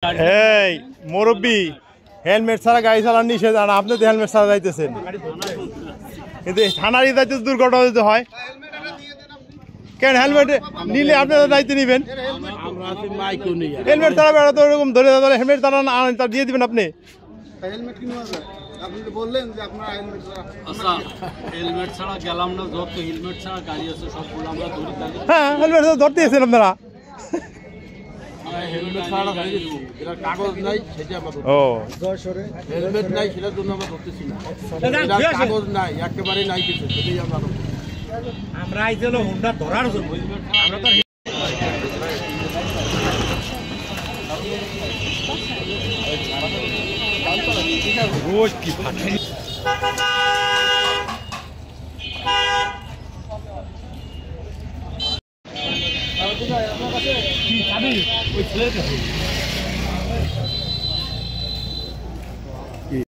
এই মুরব্বী হেলমেট ছাড়া গাড়ি চালান নিষেধ, আর আপনি তো হেলমেট ছাড়া যাইতেছেন, কিন্তু থানারই যাইতেছে দুর্ঘটনা যদি হয়। কেন হেলমেট নিলে আপনারা দায়িত্ব নেবেন? হেলমেট ছাড়া বেড়া তো ওরকম ধরে ধরে হেলমেট তারা দিয়ে দিবেন আপনি। হ্যাঁ, হেলমেট ধরতে দিয়েছেন আপনারা। কাগজ নাই সেটা হেলমেট নাই সেটার জন্য আমরা ধরতেছি না। কাগজ নাই, একেবারে নাই কিছু, সেটাই আমরা আইছিল হুন্ডা ধরার জন্য। আমরা তো রোজ কি ফাটাই আপনার কাছে কি চাবি ওই ছেলের কাছে।